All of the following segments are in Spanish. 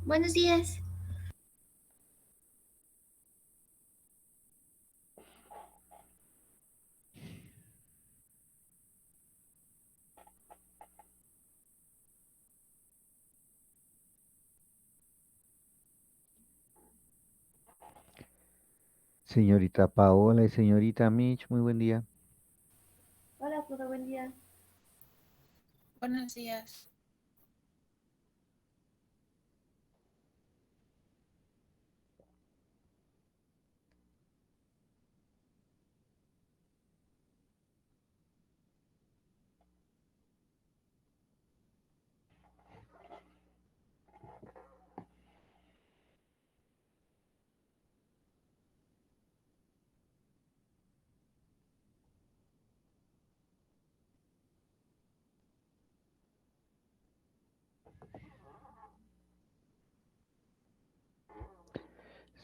Buenos días. Señorita Paola y señorita Mitch, muy buen día. Hola, Arturo, buen día. Buenos días.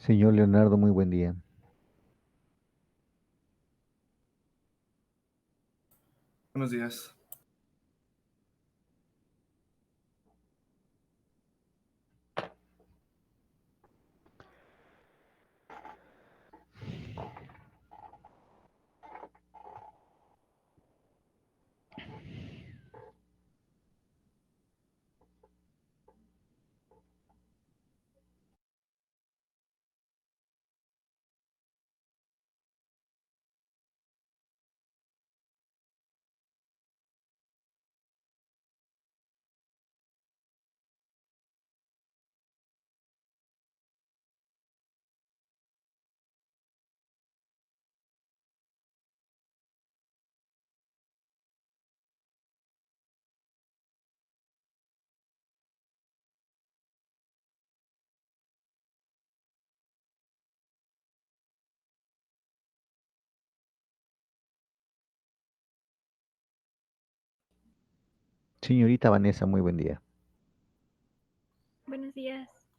Señor Leonardo, muy buen día. Buenos días. Señorita Vanessa, muy buen día. Buenos días.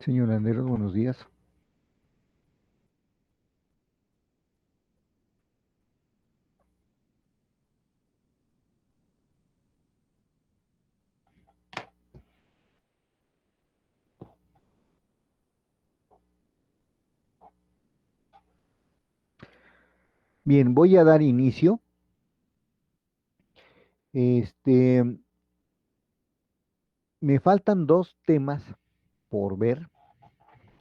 Señor Landeros, buenos días. Bien, voy a dar inicio. Este, Me faltan dos temas por ver.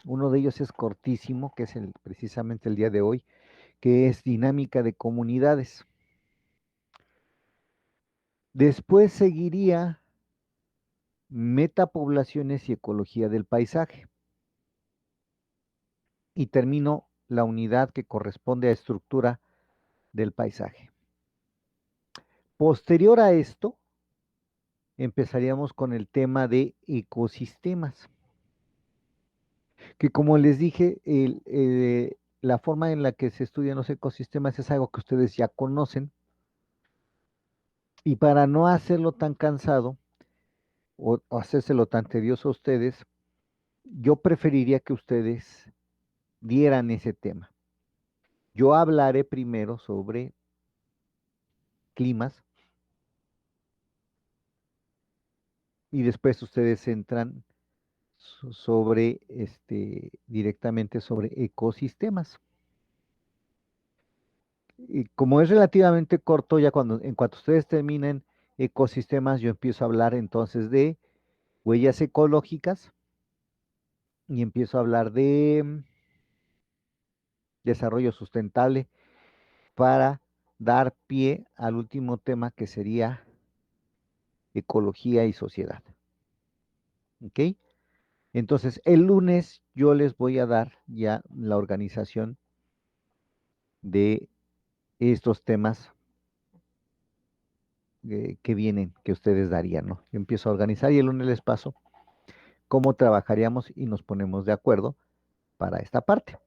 Uno de ellos es cortísimo, que es precisamente el día de hoy, que es dinámica de comunidades. Después seguiría metapoblaciones y ecología del paisaje. Y termino la unidad que corresponde a estructura del paisaje. Posterior a esto, empezaríamos con el tema de ecosistemas, que como les dije, la forma en la que se estudian los ecosistemas es algo que ustedes ya conocen, y para no hacerlo tan cansado o hacérselo tan tedioso a ustedes, yo preferiría que ustedes dieran ese tema. Yo hablaré primero sobre climas y después ustedes entran sobre directamente sobre ecosistemas. Y como es relativamente corto, ya en cuanto ustedes terminen ecosistemas, yo empiezo a hablar entonces de huellas ecológicas y empiezo a hablar de desarrollo sustentable para dar pie al último tema que sería ecología y sociedad. ¿Ok? Entonces, el lunes yo les voy a dar ya la organización de estos temas que vienen, que ustedes darían, ¿no? Yo empiezo a organizar y el lunes les paso cómo trabajaríamos y nos ponemos de acuerdo para esta parte.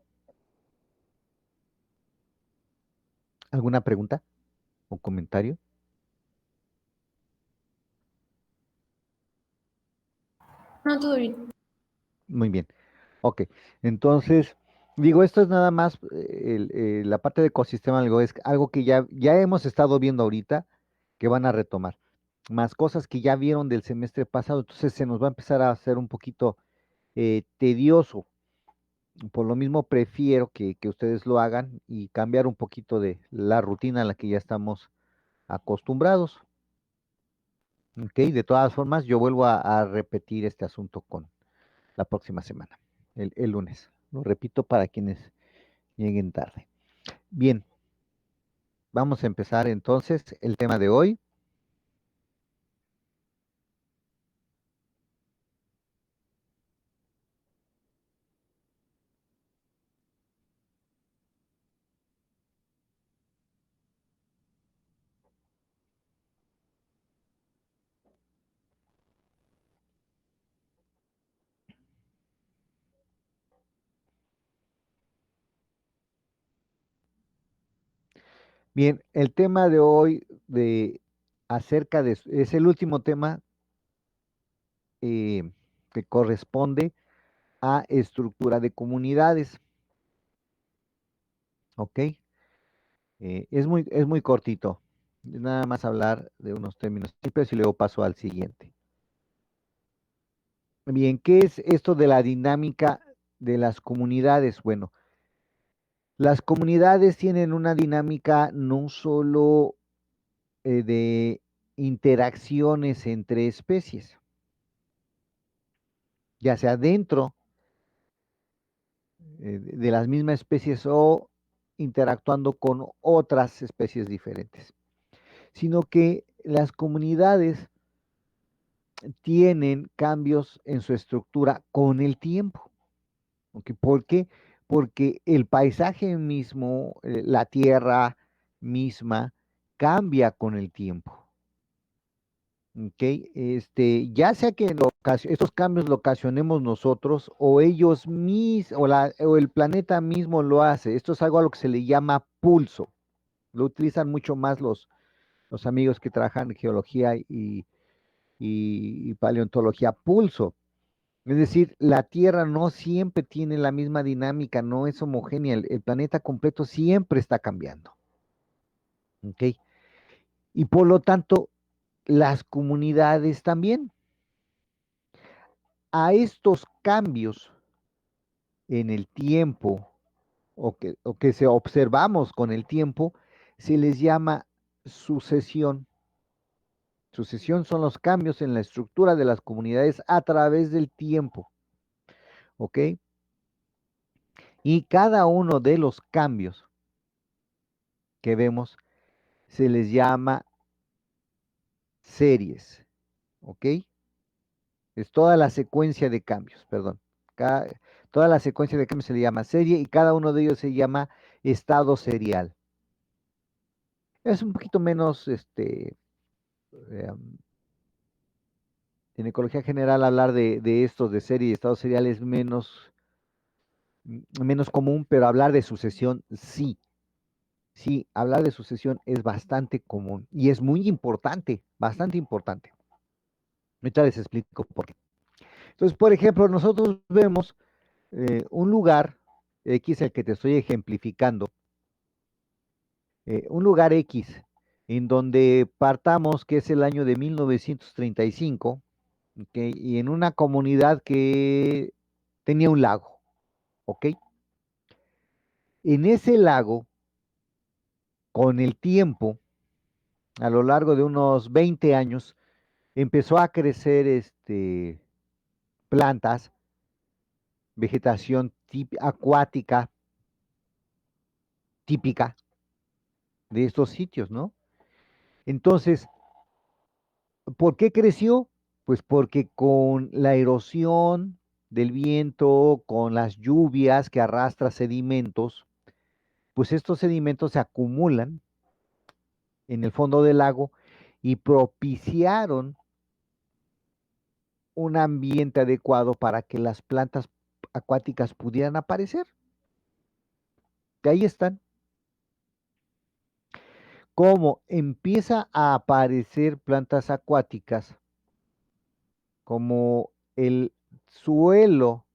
¿Alguna pregunta o comentario? No, todo bien. Muy bien. Ok. Entonces, digo, esto es nada más la parte de ecosistema, algo es algo que ya hemos estado viendo ahorita, que van a retomar. Más cosas que ya vieron del semestre pasado, entonces se nos va a empezar a hacer un poquito tedioso. Por lo mismo prefiero que ustedes lo hagan y cambiar un poquito de la rutina a la que ya estamos acostumbrados. ¿Ok? De todas formas, yo vuelvo a repetir este asunto con la próxima semana, el lunes. Lo repito para quienes lleguen tarde. Bien, vamos a empezar entonces el tema de hoy. Bien, el tema de hoy es el último tema eh, que corresponde a estructura de comunidades. ¿Ok? Es muy cortito. Nada más hablar de unos términos simples y luego paso al siguiente. Bien, ¿qué es esto de la dinámica de las comunidades? Bueno, las comunidades tienen una dinámica no solo de interacciones entre especies, ya sea dentro de las mismas especies o interactuando con otras especies diferentes, sino que las comunidades tienen cambios en su estructura con el tiempo. ¿Ok? ¿Por qué? Porque el paisaje mismo, la tierra misma, cambia con el tiempo. ¿Ok? Ya sea que estos cambios lo ocasionemos nosotros o ellos mismos o el planeta mismo lo hace. Esto es algo a lo que se le llama pulso. Lo utilizan mucho más los amigos que trabajan en geología y paleontología. Pulso. Es decir, la Tierra no siempre tiene la misma dinámica, no es homogénea. El planeta completo siempre está cambiando. ¿Ok? Y por lo tanto, las comunidades también. A estos cambios en el tiempo o que se observamos con el tiempo, se les llama sucesión. Sucesión son los cambios en la estructura de las comunidades a través del tiempo. ¿Ok? Y cada uno de los cambios que vemos se les llama series, ¿ok? Es toda la secuencia de cambios, perdón. Cada- Toda la secuencia de cambios se le llama serie y cada uno de ellos se llama estado serial. Es un poquito menos, en ecología general hablar de estos de serie y estado serial es menos común, pero hablar de sucesión sí. Sí, hablar de sucesión es bastante común y es muy importante, bastante importante. Ahorita les explico por qué. Entonces, por ejemplo, nosotros vemos un lugar X, el que te estoy ejemplificando, un lugar X, en donde partamos, que es el año de 1935, ¿ok? Y en una comunidad que tenía un lago, ¿ok? En ese lago, con el tiempo, a lo largo de unos 20 años, empezó a crecer plantas, vegetación acuática típica de estos sitios, ¿no? Entonces, ¿por qué creció? Pues porque con la erosión del viento, con las lluvias que arrastra sedimentos, pues estos sedimentos se acumulan en el fondo del lago y propiciaron un ambiente adecuado para que las plantas acuáticas pudieran aparecer. Que ahí están. Como empieza a aparecer plantas acuáticas, como el suelo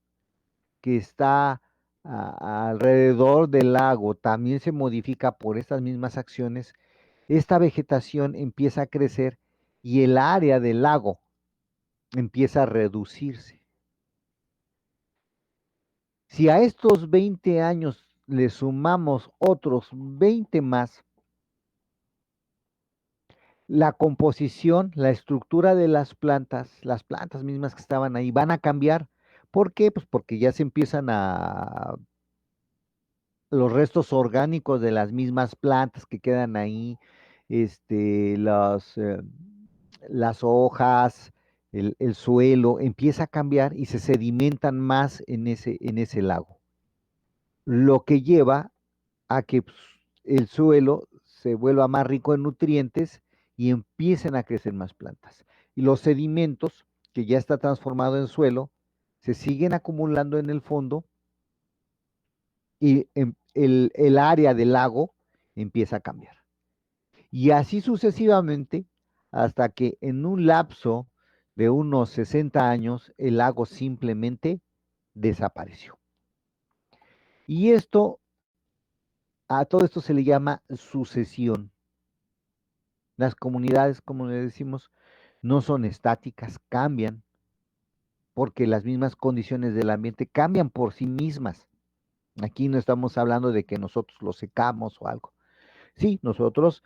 que está alrededor del lago también se modifica por estas mismas acciones, esta vegetación empieza a crecer y el área del lago empieza a reducirse. Si a estos 20 años le sumamos otros 20 más, la composición, la estructura de las plantas mismas que estaban ahí van a cambiar. ¿Por qué? Pues porque ya se empiezan a los restos orgánicos de las mismas plantas que quedan ahí, las hojas, el suelo, empieza a cambiar y se sedimentan más en ese lago. Lo que lleva a que pues, el suelo se vuelva más rico en nutrientes y empiecen a crecer más plantas. Y los sedimentos, que ya está transformado en suelo, se siguen acumulando en el fondo y el área del lago empieza a cambiar. Y así sucesivamente, hasta que en un lapso de unos 60 años, el lago simplemente desapareció. Y a todo esto se le llama sucesión. Las comunidades, como le decimos, no son estáticas, cambian, porque las mismas condiciones del ambiente cambian por sí mismas. Aquí no estamos hablando de que nosotros lo secamos o algo. Sí, nosotros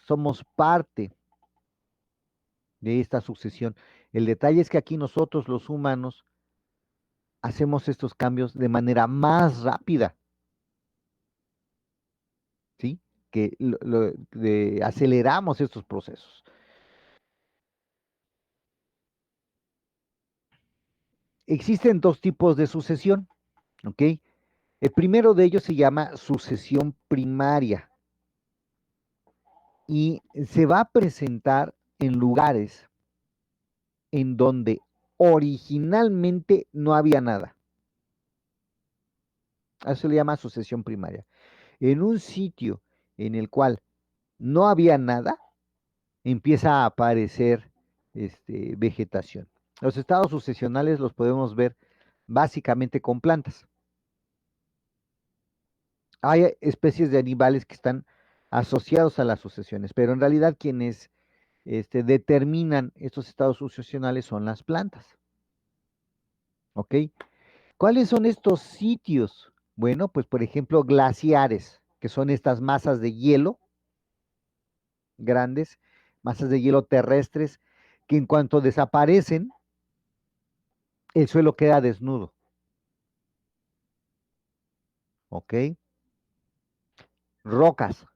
somos parte de esta sucesión. El detalle es que aquí nosotros, los humanos, hacemos estos cambios de manera más rápida, ¿sí? Que aceleramos estos procesos. Existen dos tipos de sucesión, ¿ok? El primero de ellos se llama sucesión primaria y se va a presentar en lugares en donde originalmente no había nada. A eso se le llama sucesión primaria. En un sitio en el cual no había nada, empieza a aparecer vegetación. Los estados sucesionales los podemos ver básicamente con plantas. Hay especies de animales que están asociados a las sucesiones, pero en realidad quienes determinan estos estados sucesionales son las plantas. ¿Ok? ¿Cuáles son estos sitios? Bueno, pues por ejemplo, glaciares, que son estas masas de hielo grandes, masas de hielo terrestres, que en cuanto desaparecen, el suelo queda desnudo. ¿ok? Rocas,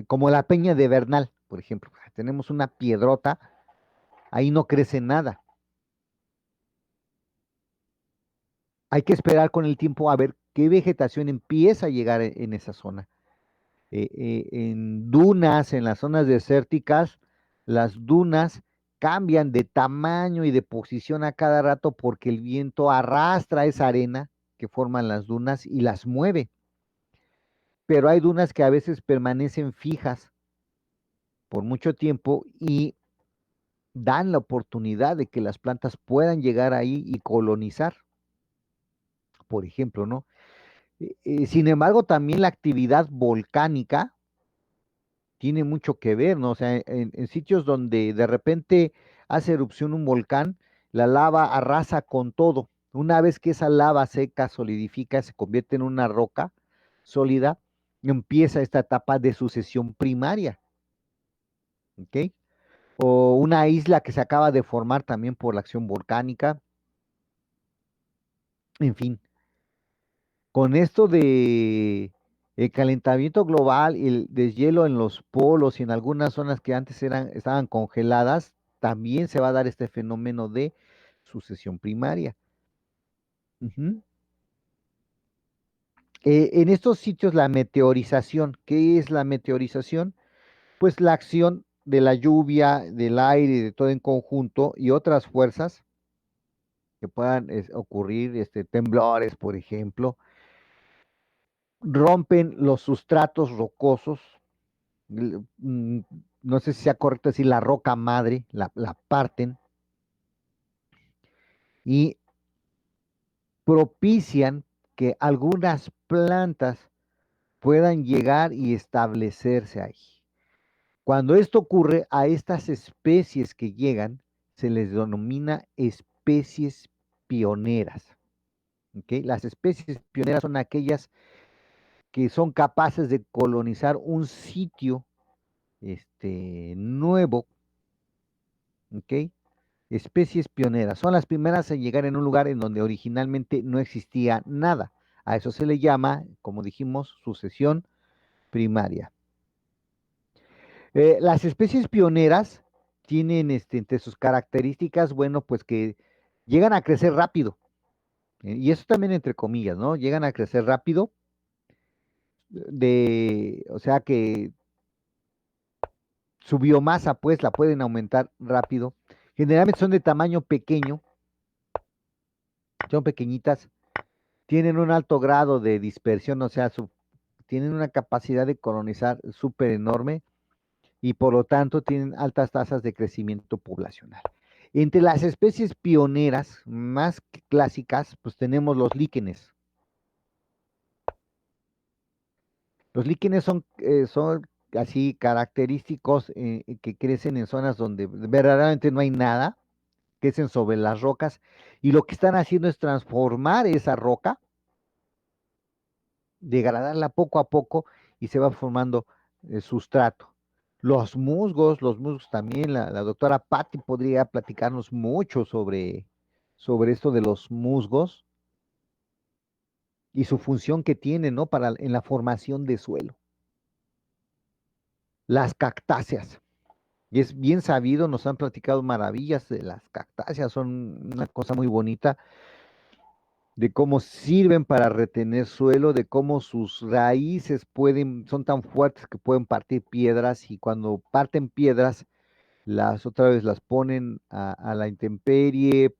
como la Peña de Bernal, por ejemplo. Tenemos una piedrota, ahí no crece nada. Hay que esperar con el tiempo a ver qué vegetación empieza a llegar en esa zona. En dunas, en las zonas desérticas, las dunas cambian de tamaño y de posición a cada rato porque el viento arrastra esa arena que forman las dunas y las mueve. Pero hay dunas que a veces permanecen fijas por mucho tiempo y dan la oportunidad de que las plantas puedan llegar ahí y colonizar, por ejemplo, ¿no? Sin embargo, también la actividad volcánica tiene mucho que ver, ¿no? O sea, en sitios donde de repente hace erupción un volcán, la lava arrasa con todo. Una vez que esa lava seca solidifica, se convierte en una roca sólida, empieza esta etapa de sucesión primaria, ¿ok? O una isla que se acaba de formar también por la acción volcánica, en fin. Con esto de el calentamiento global y el deshielo en los polos y en algunas zonas que antes estaban congeladas, también se va a dar este fenómeno de sucesión primaria. Ujú. En estos sitios la meteorización, ¿qué es la meteorización? Pues la acción de la lluvia, del aire, y de todo en conjunto y otras fuerzas que puedan ocurrir, temblores, por ejemplo, rompen los sustratos rocosos, no sé si sea correcto decir la roca madre, la parten y propician que algunas plantas puedan llegar y establecerse ahí. Cuando esto ocurre, a estas especies que llegan se les denomina especies pioneras. ¿Ok? Las especies pioneras son aquellas que son capaces de colonizar un sitio nuevo, ¿ok? Especies pioneras. Son las primeras en llegar en un lugar en donde originalmente no existía nada. A eso se le llama, como dijimos, sucesión primaria. Las especies pioneras tienen entre sus características, bueno, pues que llegan a crecer rápido. Y eso también entre comillas, ¿no? Llegan a crecer rápido, o sea que su biomasa, pues, la pueden aumentar rápido. Generalmente son de tamaño pequeño, son pequeñitas, tienen un alto grado de dispersión, o sea, tienen una capacidad de colonizar súper enorme y por lo tanto tienen altas tasas de crecimiento poblacional. Entre las especies pioneras más clásicas, pues tenemos los líquenes. Los líquenes son así característicos que crecen en zonas donde verdaderamente no hay nada, crecen sobre las rocas y lo que están haciendo es transformar esa roca, degradarla poco a poco y se va formando sustrato. Los musgos también, la doctora Patti podría platicarnos mucho sobre esto de los musgos y su función que tienen, ¿no? En la formación de suelo. Las cactáceas. Y es bien sabido, nos han platicado maravillas de las cactáceas, son una cosa muy bonita, de cómo sirven para retener suelo, de cómo sus raíces son tan fuertes que pueden partir piedras y cuando parten piedras, otra vez las ponen a la intemperie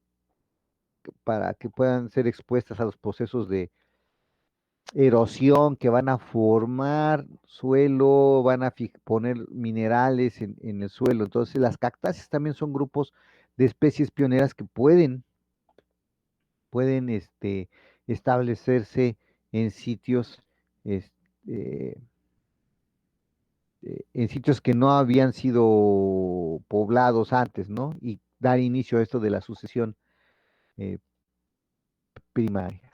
para que puedan ser expuestas a los procesos de erosión que van a formar suelo, van a poner minerales en el suelo. Entonces, las cactáceas también son grupos de especies pioneras que pueden establecerse en sitios, este, en sitios que no habían sido poblados antes, ¿no? Y dar inicio a esto de la sucesión eh, primaria.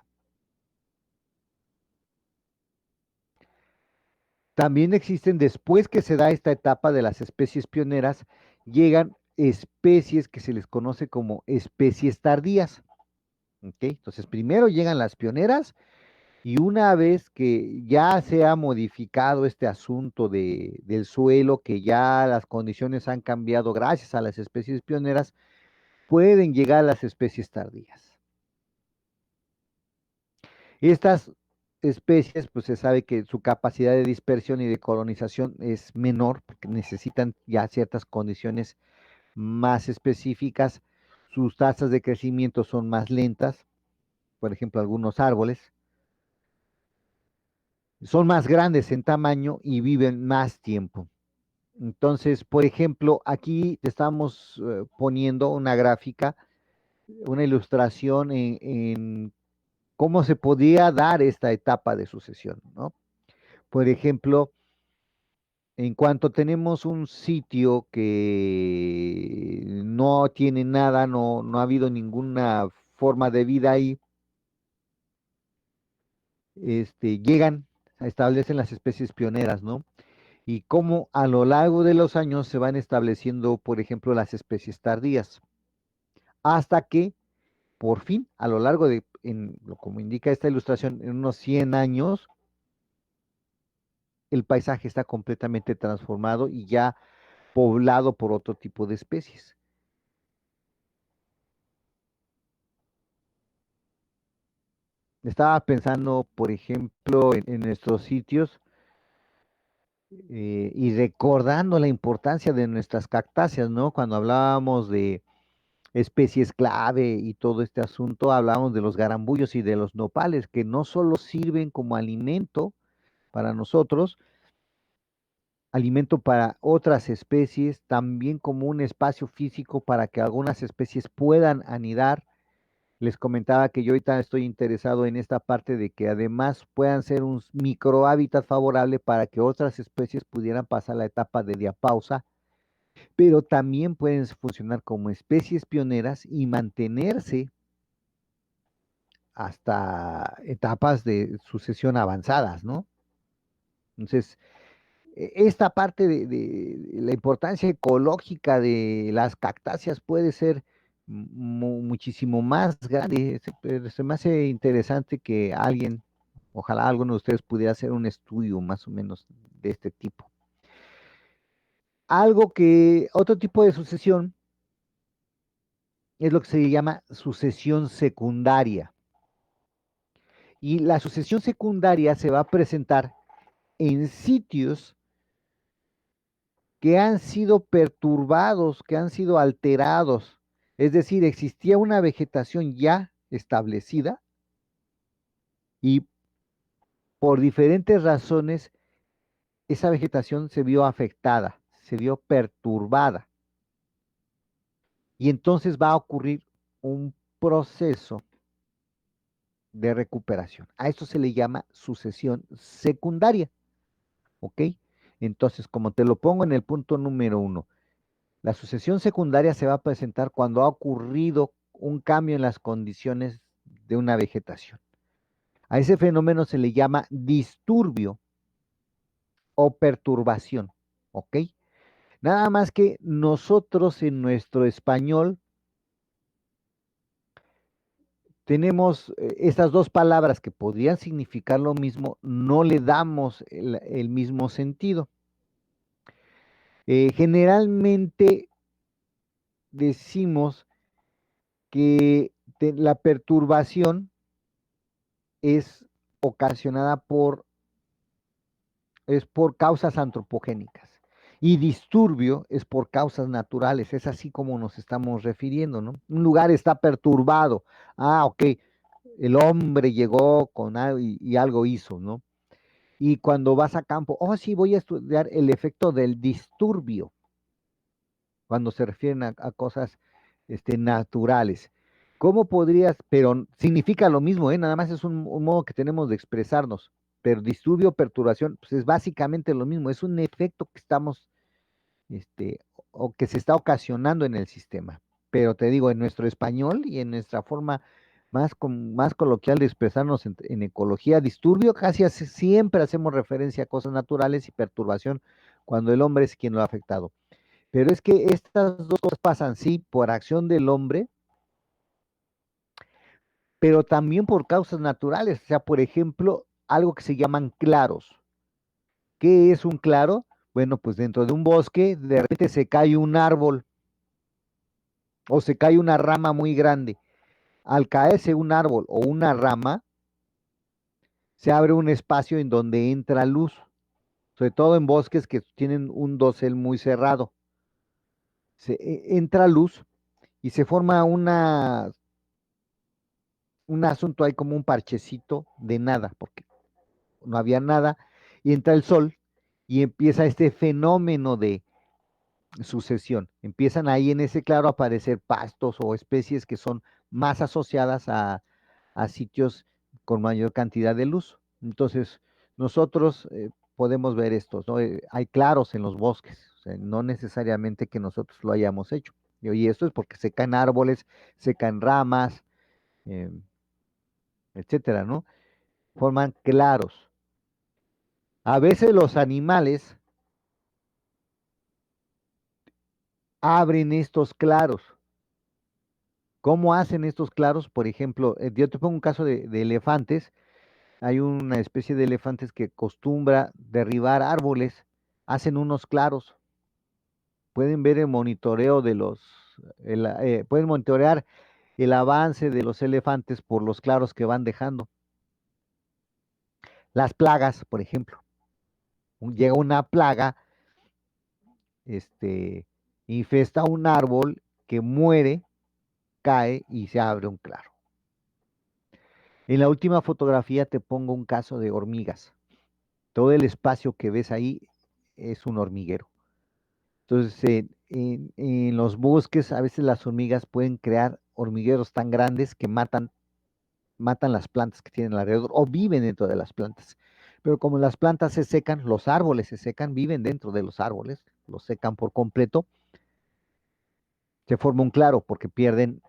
También existen, después que se da esta etapa de las especies pioneras, llegan especies que se les conoce como especies tardías. ¿Ok? Entonces, primero llegan las pioneras Y una vez que ya se ha modificado este asunto del suelo, que ya las condiciones han cambiado gracias a las especies pioneras, pueden llegar las especies tardías. Estas especies, pues se sabe que su capacidad de dispersión y de colonización es menor, porque necesitan ya ciertas condiciones más específicas. Sus tasas de crecimiento son más lentas, por ejemplo, algunos árboles. Son más grandes en tamaño y viven más tiempo. Entonces, por ejemplo, aquí te estamos poniendo una gráfica, una ilustración en cómo se podía dar esta etapa de sucesión, ¿no? Por ejemplo, en cuanto tenemos un sitio que no tiene nada, no ha habido ninguna forma de vida ahí, llegan, establecen las especies pioneras, ¿no? Y cómo a lo largo de los años se van estableciendo, por ejemplo, las especies tardías, hasta que por fin, a lo largo de, como indica esta ilustración, en unos 100 años, el paisaje está completamente transformado y ya poblado por otro tipo de especies. Estaba pensando, por ejemplo, en nuestros sitios y recordando la importancia de nuestras cactáceas, ¿no? Cuando hablábamos de especies clave y todo este asunto, hablábamos de los garambullos y de los nopales, que no solo sirven como alimento para nosotros, alimento para otras especies, también como un espacio físico para que algunas especies puedan anidar. Les comentaba que yo ahorita estoy interesado en esta parte de que además puedan ser un microhábitat favorable para que otras especies pudieran pasar la etapa de diapausa, pero también pueden funcionar como especies pioneras y mantenerse hasta etapas de sucesión avanzadas, ¿no? Entonces, esta parte de la importancia ecológica de las cactáceas puede ser muchísimo más grande. Pero se me hace interesante que alguien, ojalá alguno de ustedes pudiera hacer un estudio más o menos de este tipo. Otro tipo de sucesión es lo que se llama sucesión secundaria. Y la sucesión secundaria se va a presentar en sitios que han sido perturbados, que han sido alterados. Es decir, existía una vegetación ya establecida y por diferentes razones esa vegetación se vio afectada, se vio perturbada. Y entonces va a ocurrir un proceso de recuperación. A esto se le llama sucesión secundaria. ¿Ok? Entonces, como te lo pongo en el punto número 1, la sucesión secundaria se va a presentar cuando ha ocurrido un cambio en las condiciones de una vegetación. A ese fenómeno se le llama disturbio o perturbación. ¿Ok? Nada más que nosotros en nuestro español tenemos estas dos palabras que podrían significar lo mismo, no le damos el mismo sentido. Generalmente decimos que la perturbación es ocasionada es por causas antropogénicas y disturbio es por causas naturales, es así como nos estamos refiriendo, ¿no? Un lugar está perturbado, ok, el hombre llegó con algo y algo hizo, ¿no? Y cuando vas a campo, sí, voy a estudiar el efecto del disturbio, cuando se refieren a cosas naturales. ¿Cómo podrías, pero significa lo mismo, nada más es un modo que tenemos de expresarnos, pero disturbio, perturbación, pues es básicamente lo mismo, es un efecto que estamos, o que se está ocasionando en el sistema. Pero te digo, en nuestro español y en nuestra forma más coloquial de expresarnos en ecología, disturbio casi siempre hacemos referencia a cosas naturales y perturbación cuando el hombre es quien lo ha afectado. Pero es que estas dos cosas pasan, sí, por acción del hombre, pero también por causas naturales, o sea, por ejemplo, algo que se llaman claros. ¿Qué es un claro? Bueno, pues dentro de un bosque, de repente se cae un árbol o se cae una rama muy grande. Al caerse un árbol o una rama, se abre un espacio en donde entra luz, sobre todo en bosques que tienen un dosel muy cerrado. Entra luz y se forma un asunto ahí como un parchecito de nada, porque no había nada, y entra el sol y empieza este fenómeno de sucesión. Empiezan ahí en ese claro a aparecer pastos o especies que son más asociadas a sitios con mayor cantidad de luz. Entonces, nosotros podemos ver estos, ¿no? Hay claros en los bosques, o sea, no necesariamente que nosotros lo hayamos hecho. Y esto es porque se caen árboles, se caen ramas, eh, etcétera, ¿no? Forman claros. A veces los animales abren estos claros. ¿Cómo hacen estos claros? Por ejemplo, yo te pongo un caso de elefantes. Hay una especie de elefantes que acostumbra derribar árboles, hacen unos claros. Pueden ver el monitoreo pueden monitorear el avance de los elefantes por los claros que van dejando. Las plagas, por ejemplo. Llega una plaga, este, infesta un árbol que muere, cae y se abre un claro. En la última fotografía te pongo un caso de hormigas. Todo el espacio que ves ahí es un hormiguero. Entonces, en los bosques a veces las hormigas pueden crear hormigueros tan grandes que matan las plantas que tienen alrededor o viven dentro de las plantas. Pero como las plantas se secan, los árboles se secan, viven dentro de los árboles, los secan por completo, se forma un claro porque pierden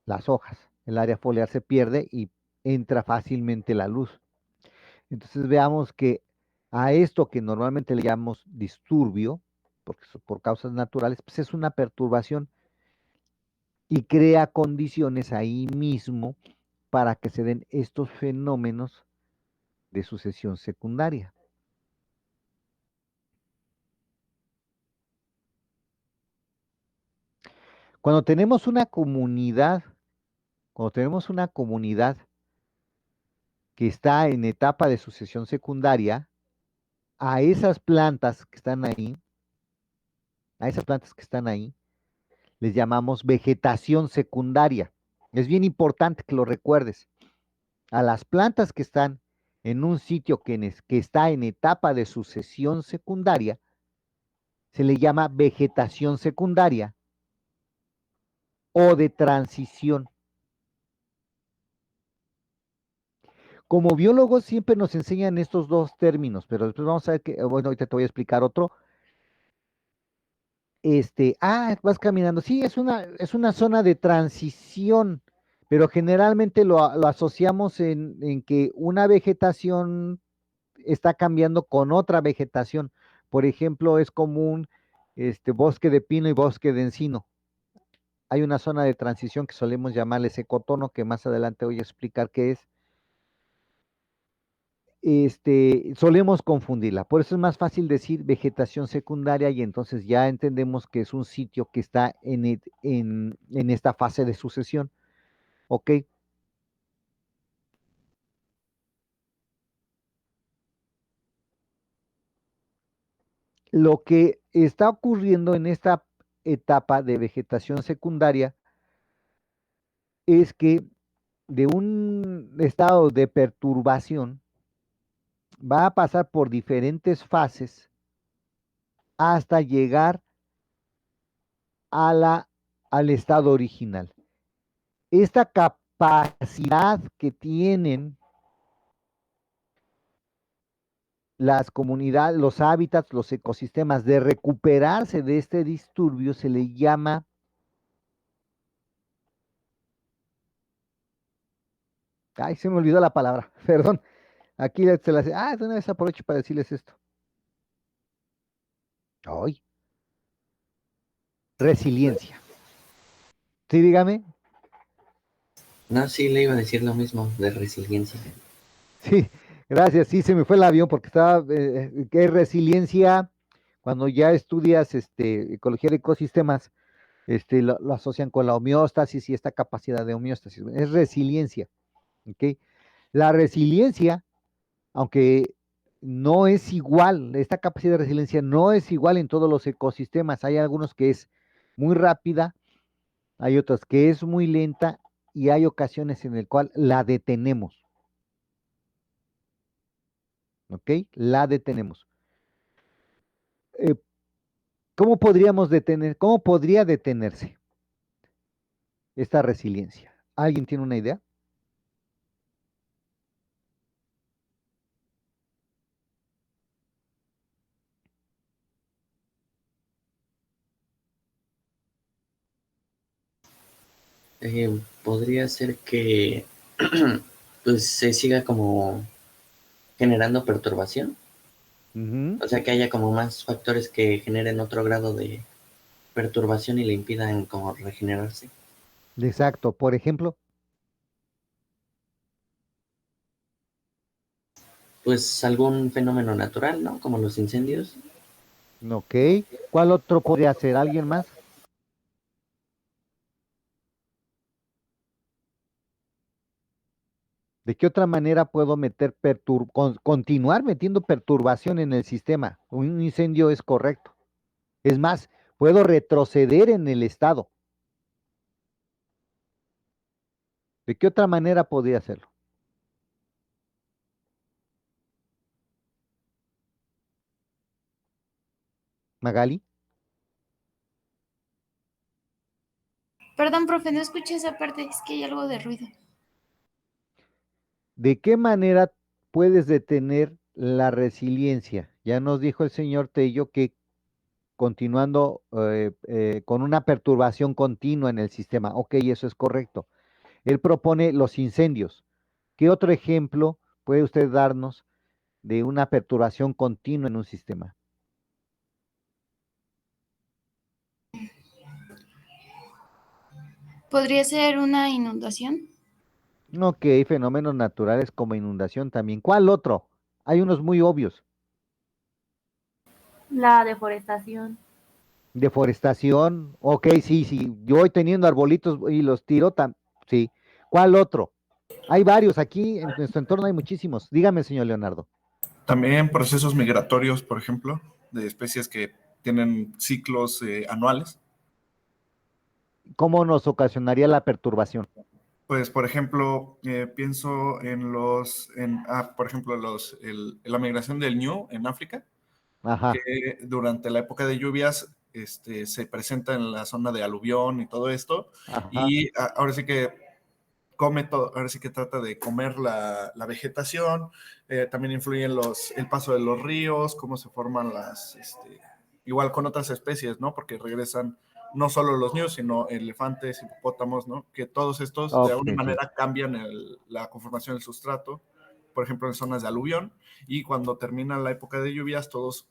las hojas. El área foliar se pierde y entra fácilmente la luz. Entonces veamos que a esto que normalmente le llamamos disturbio, porque por causas naturales, pues es una perturbación y crea condiciones ahí mismo para que se den estos fenómenos de sucesión secundaria. Cuando tenemos una comunidad, cuando tenemos una comunidad que está en etapa de sucesión secundaria, a esas plantas que están ahí, a esas plantas que están ahí, les llamamos vegetación secundaria. Es bien importante que lo recuerdes. A las plantas que están en un sitio que está en etapa de sucesión secundaria, se le llama vegetación secundaria o de transición. Como biólogos siempre nos enseñan estos dos términos, pero después vamos a ver que, bueno, ahorita te voy a explicar otro. Vas caminando. Sí, es una zona de transición, pero generalmente lo asociamos en que una vegetación está cambiando con otra vegetación. Por ejemplo, es común bosque de pino y bosque de encino. Hay una zona de transición que solemos llamarles ecotono, que más adelante voy a explicar qué es. Solemos confundirla. Por eso es más fácil decir vegetación secundaria y entonces ya entendemos que es un sitio que está en esta fase de sucesión. ¿Ok? Lo que está ocurriendo en esta etapa de vegetación secundaria es que de un estado de perturbación va a pasar por diferentes fases hasta llegar al estado original. Esta capacidad que tienen las comunidades, los hábitats, los ecosistemas de recuperarse de este disturbio se le llama, ay, se me olvidó la palabra, perdón, aquí se las, de una vez aprovecho para decirles esto. Ay, resiliencia. Sí, dígame. No, sí, le iba a decir lo mismo de resiliencia. Sí, gracias. Sí, se me fue el avión porque estaba, que es resiliencia, cuando ya estudias ecología de ecosistemas, lo asocian con la homeostasis y esta capacidad de homeostasis. Es resiliencia, ¿ok? La resiliencia, aunque no es igual, esta capacidad de resiliencia no es igual en todos los ecosistemas. Hay algunos que es muy rápida, hay otros que es muy lenta y hay ocasiones en el cual la detenemos, ¿ok? La detenemos. Eh, cómo podría detenerse esta resiliencia? ¿Alguien tiene una idea? Podría ser que pues se siga como generando perturbación. Ujú. O sea, que haya como más factores que generen otro grado de perturbación y le impidan como regenerarse. Exacto. Por ejemplo, Pues algún fenómeno natural, ¿no? Como los incendios. ok. ¿Cuál otro podría ser? ¿Alguien más? ¿De qué otra manera puedo continuar metiendo perturbación en el sistema? Un incendio es correcto. Es más, puedo retroceder en el estado. ¿De qué otra manera podría hacerlo? Magali, Perdón, profe, no escuché esa parte, es que hay algo de ruido. ¿de qué manera puedes detener la resiliencia? Ya nos dijo el señor Tello que continuando con una perturbación continua en el sistema. Ok, eso es correcto. Él propone los incendios. ¿Qué otro ejemplo puede usted darnos de una perturbación continua en un sistema? ¿Podría ser una inundación? Ok, fenómenos naturales como inundación también. ¿Cuál otro? Hay unos muy obvios. La deforestación. Deforestación, ok, sí, sí. Yo voy teniendo arbolitos y los tiro, sí. ¿Cuál otro? Hay varios, aquí en nuestro entorno hay muchísimos. Dígame, señor Leonardo. También procesos migratorios, por ejemplo, de especies que tienen ciclos anuales. ¿Cómo nos ocasionaría la perturbación? Pues, por ejemplo, pienso por ejemplo, la migración del ñu en África, Ajá, que durante la época de lluvias se presenta en la zona de aluvión y todo esto, ajá, y ahora sí que come todo, ahora sí que trata de comer la vegetación, también influyen el paso de los ríos, cómo se forman igual con otras especies, ¿no? Porque regresan no solo los ñus, sino elefantes, hipopótamos, ¿no? Que todos estos de ok, alguna sí. manera cambian la conformación del sustrato, por ejemplo, en zonas de aluvión, y cuando termina la época de lluvias, todos,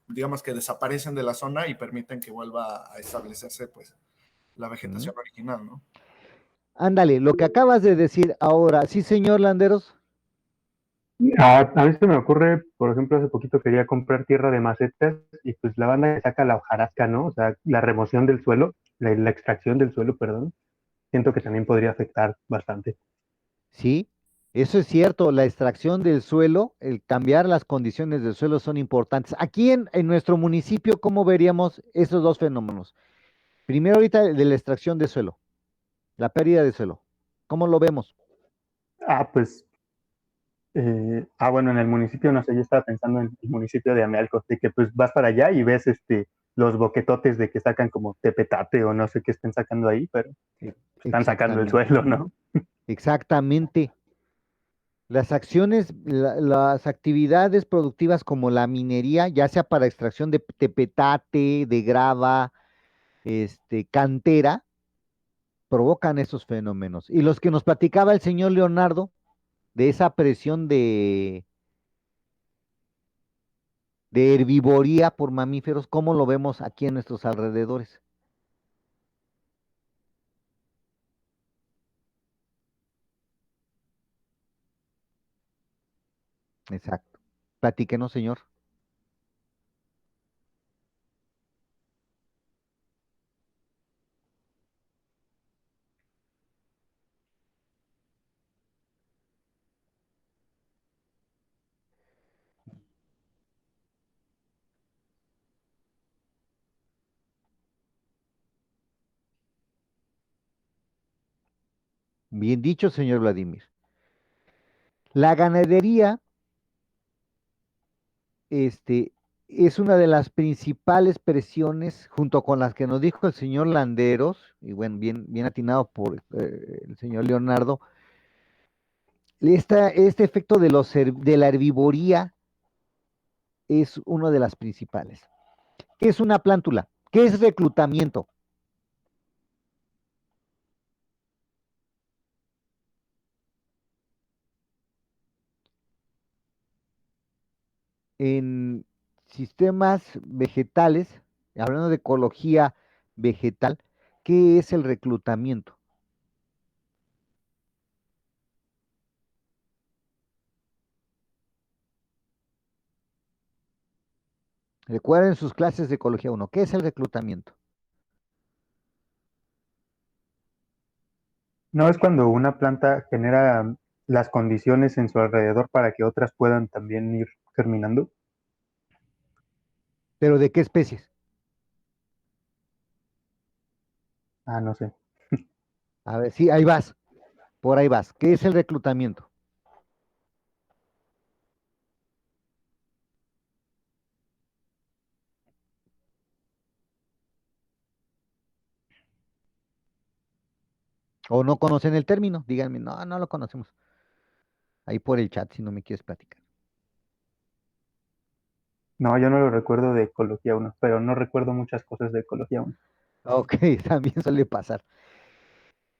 digamos que desaparecen de la zona y permiten que vuelva a establecerse, pues, la Mm. vegetación original, ¿no? Ándale, lo que acabas de decir ahora, sí, señor Landeros. A mí se me ocurre, por ejemplo, hace poquito quería comprar tierra de macetas y pues la banda que saca la hojarasca, ¿no? O sea, la remoción del suelo, la extracción del suelo, perdón, siento que también podría afectar bastante. Sí, eso es cierto, la extracción del suelo, el cambiar las condiciones del suelo son importantes. Aquí en nuestro municipio, ¿cómo veríamos esos dos fenómenos? Primero ahorita el de la extracción de suelo, la pérdida de suelo. ¿Cómo lo vemos? Pues, bueno, en el municipio, no sé, yo estaba pensando en el municipio de Amealco, de que pues vas para allá y ves los boquetotes de que sacan como tepetate o no sé qué estén sacando ahí, pero están sacando el Exactamente, suelo, ¿no? exactamente. Las acciones, las actividades productivas como la minería, ya sea para extracción de petate, de grava, cantera, provocan esos fenómenos. Y los que nos platicaba el señor Leonardo, de esa presión de herbivoría por mamíferos, ¿cómo lo vemos aquí en nuestros alrededores? Exacto. Platíquenos, señor. Bien dicho, señor Vladimir. La ganadería, este, es una de las principales presiones, junto con las que nos dijo el señor Landeros, y bueno, bien atinado por el señor Leonardo, este efecto de la herbivoría es una de las principales. ¿Qué es una plántula? ¿Qué es reclutamiento? En sistemas vegetales, hablando de ecología vegetal, ¿qué es el reclutamiento? Recuerden sus clases de ecología 1. ¿Qué es el reclutamiento? ¿No es cuando una planta genera las condiciones en su alrededor para que otras puedan también ir germinando? ¿Pero de qué especies? Ah, no sé. A ver, sí, ahí vas, por ahí vas. ¿Qué es el reclutamiento? ¿O no conocen el término? Díganme, no, no lo conocemos. Ahí por el chat, si no me quieres platicar. No, yo no lo recuerdo de Ecología 1, pero no recuerdo muchas cosas de Ecología 1. Ok, también suele pasar.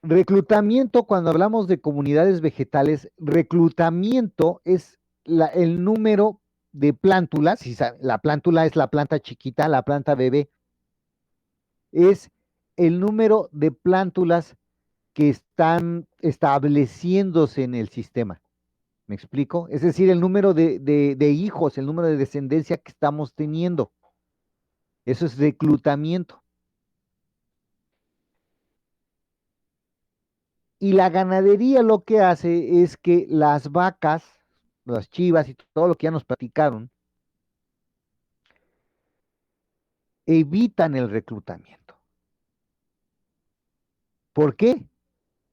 Reclutamiento, cuando hablamos de comunidades vegetales, reclutamiento es el número de plántulas, la plántula es la planta chiquita, la planta bebé, es el número de plántulas que están estableciéndose en el sistema. ¿Me explico? Es decir, el número de hijos, el número de descendencia que estamos teniendo. Eso es reclutamiento. Y la ganadería lo que hace es que las vacas, las chivas y todo lo que ya nos platicaron, evitan el reclutamiento. ¿Por qué?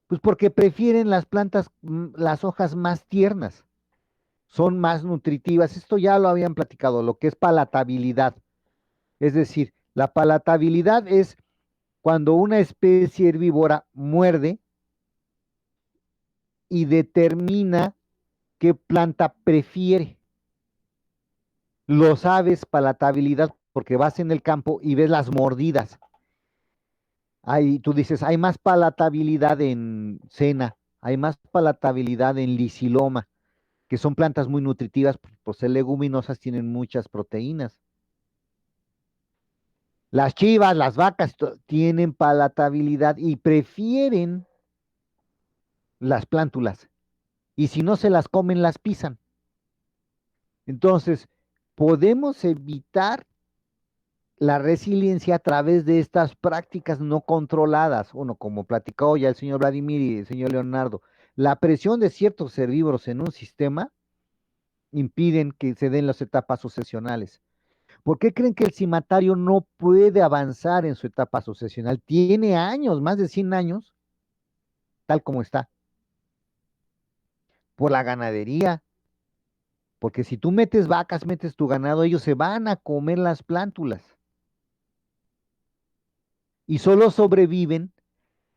Pues porque prefieren las plantas, las hojas más tiernas, son más nutritivas. Esto ya lo habían platicado, lo que es palatabilidad. Es decir, la palatabilidad es cuando una especie herbívora muerde y determina qué planta prefiere. Lo sabes, palatabilidad, porque vas en el campo y ves las mordidas. Ahí tú dices, hay más palatabilidad en cena, hay más palatabilidad en lisiloma, que son plantas muy nutritivas, por ser leguminosas, tienen muchas proteínas. Las chivas, las vacas tienen palatabilidad y prefieren las plántulas. Y si no se las comen, las pisan. Entonces, podemos evitar la resiliencia a través de estas prácticas no controladas. Bueno, como platicó ya el señor Vladimir y el señor Leonardo, la presión de ciertos herbívoros en un sistema impiden que se den las etapas sucesionales. ¿Por qué creen que el cimatario no puede avanzar en su etapa sucesional? Tiene años, más de 100 años, tal como está. Por la ganadería, porque si tú metes vacas, metes tu ganado, ellos se van a comer las plántulas. Y solo sobreviven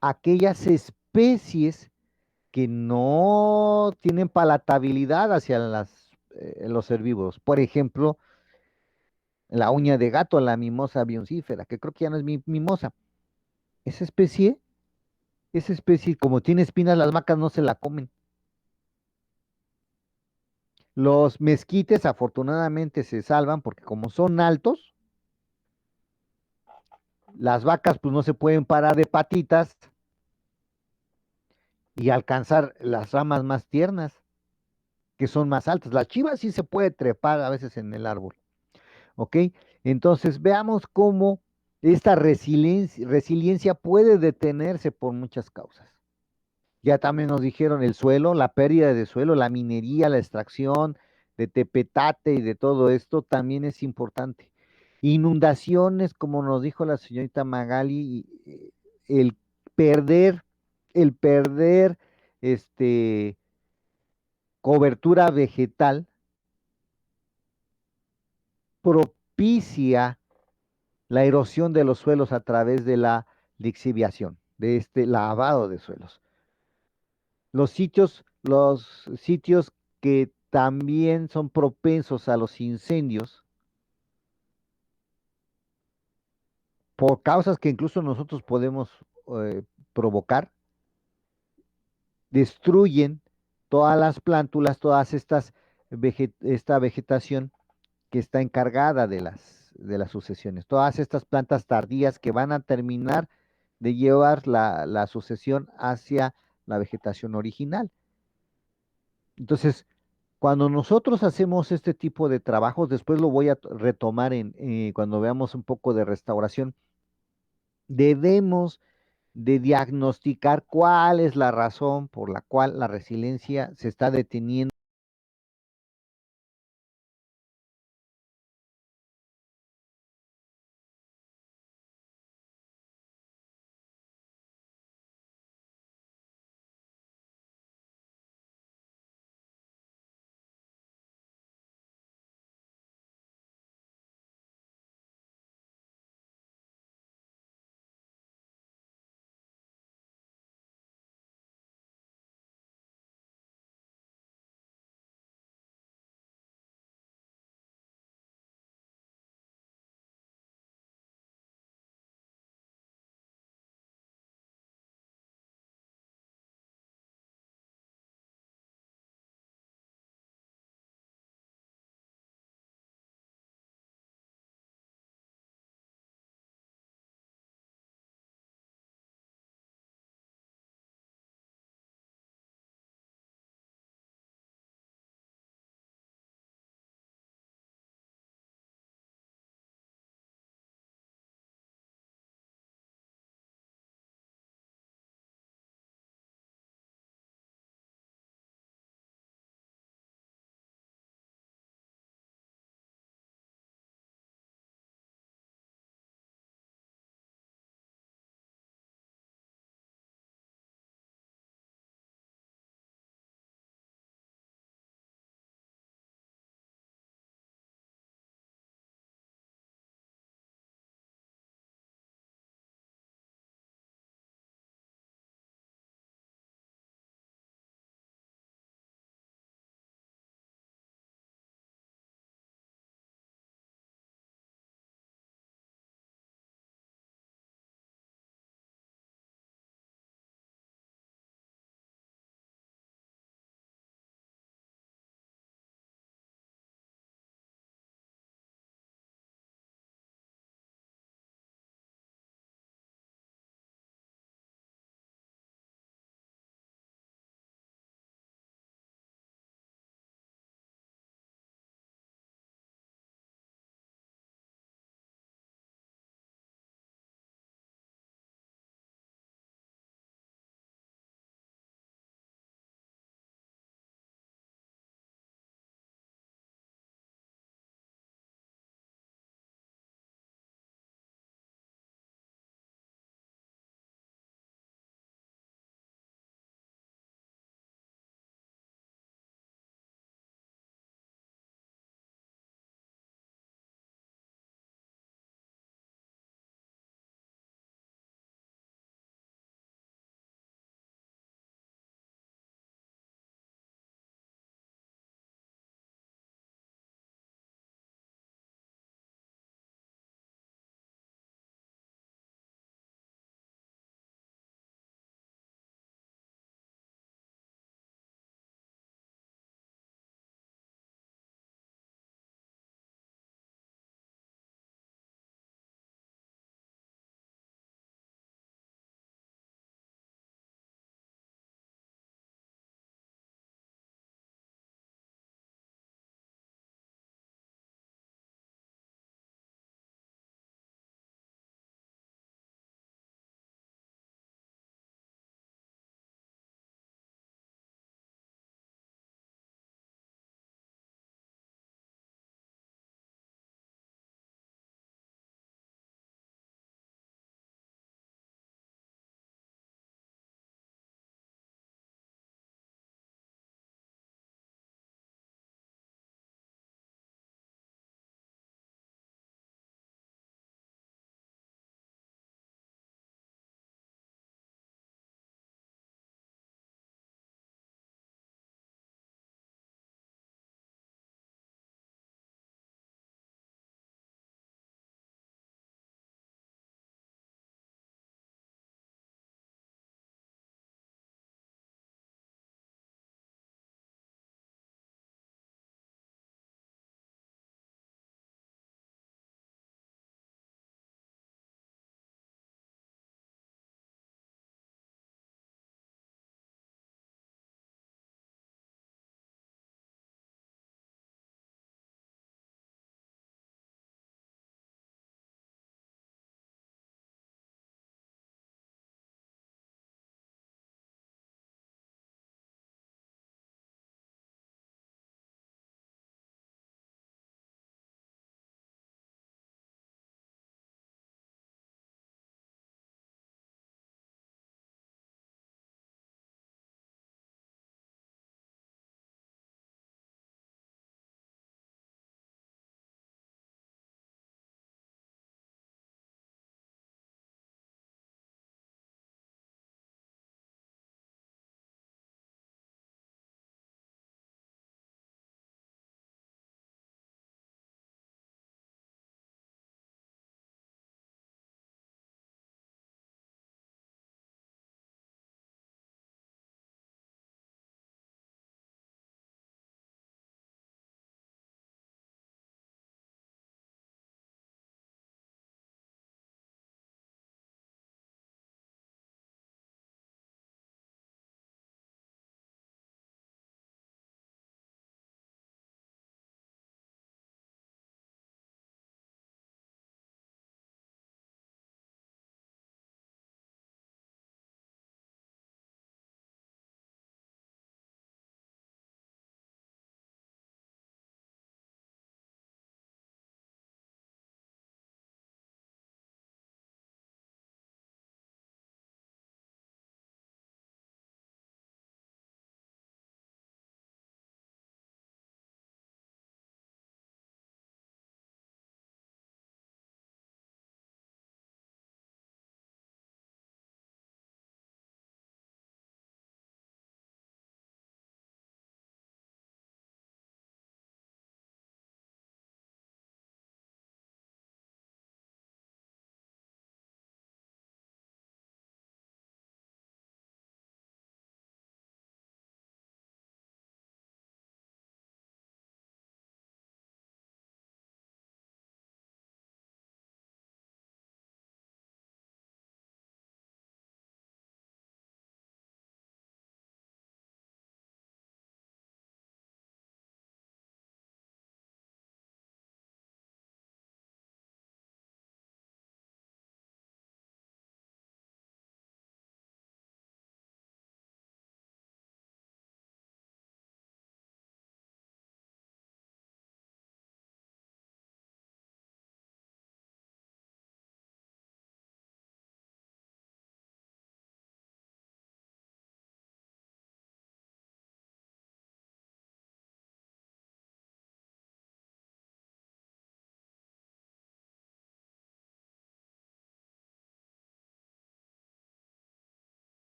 aquellas especies que no tienen palatabilidad hacia los herbívoros. Por ejemplo, la uña de gato, la mimosa bioncífera, que creo que ya no es mimosa. Esa especie, esa especie, como tiene espinas, las vacas no se la comen. Los mezquites afortunadamente se salvan porque como son altos, las vacas pues no se pueden parar de patitas y alcanzar las ramas más tiernas. que son más altas. La chiva sí se puede trepar a veces en el árbol, ¿ok? Entonces veamos cómo esta resiliencia puede detenerse por muchas causas. Ya también nos dijeron el suelo, la pérdida de suelo, la minería, la extracción de tepetate y de todo esto también es importante. Inundaciones, como nos dijo la señorita Magali, el perder, el perder cobertura vegetal propicia la erosión de los suelos a través de la lixiviación, de este lavado de suelos. Los sitios que también son propensos a los incendios, por causas que incluso nosotros podemos provocar, destruyen todas las plántulas, todas esta vegetación que está encargada de las sucesiones, todas estas plantas tardías que van a terminar de llevar la sucesión hacia la vegetación original. Entonces, cuando nosotros hacemos este tipo de trabajos, después lo voy a retomar cuando veamos un poco de restauración, debemos de diagnosticar cuál es la razón por la cual la resiliencia se está deteniendo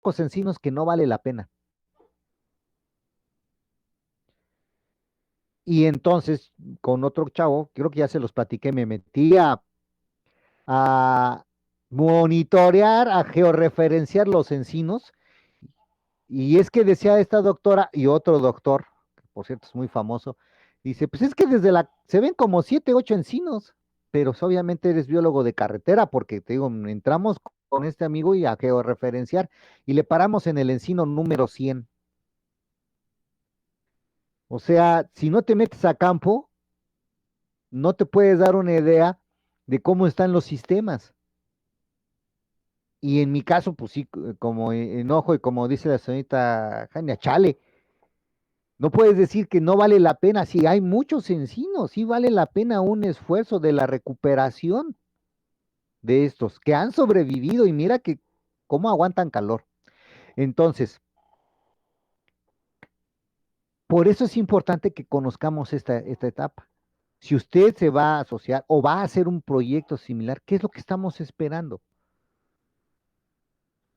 pocos encinos que no vale la pena. Y entonces, con otro chavo, creo que ya se los platiqué, me metí a monitorear, a georreferenciar los encinos. Y es que decía esta doctora y otro doctor, que por cierto es muy famoso, dice, pues es que se ven como 7, 8 encinos, pero pues, obviamente eres biólogo de carretera, porque te digo, entramos con este amigo y a georreferenciar y le paramos en el encino número 100. O sea, si no te metes a campo, no te puedes dar una idea de cómo están los sistemas. Y en mi caso, pues sí, como enojo y como dice la señorita Jania, chale, no puedes decir que no vale la pena, si hay muchos encinos, sí vale la pena un esfuerzo de la recuperación de estos que han sobrevivido y mira que cómo aguantan calor. Entonces, por eso es importante que conozcamos esta etapa. Si usted se va a asociar o va a hacer un proyecto similar, ¿qué es lo que estamos esperando?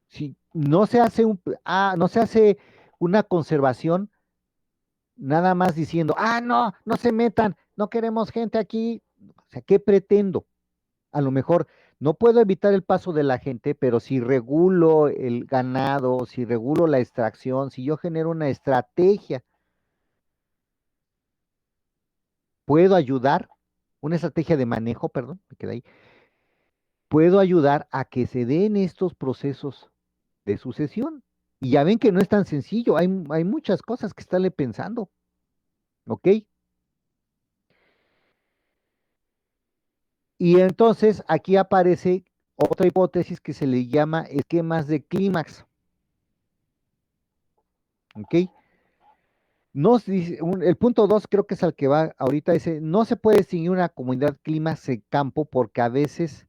Si no se hace no se hace una conservación nada más diciendo, no, no se metan, no queremos gente aquí. O sea, ¿qué pretendo? A lo mejor no puedo evitar el paso de la gente, pero si regulo el ganado, si regulo la extracción, si yo genero una estrategia, puedo ayudar, una estrategia de manejo, perdón, me quedé ahí, puedo ayudar a que se den estos procesos de sucesión. Y ya ven que no es tan sencillo, hay muchas cosas que estarle pensando, ¿ok? Y entonces aquí aparece otra hipótesis que se le llama esquemas de clímax, ¿ok? El punto 2 creo que es al que va ahorita, dice, no se puede distinguir una comunidad clímax en campo porque a veces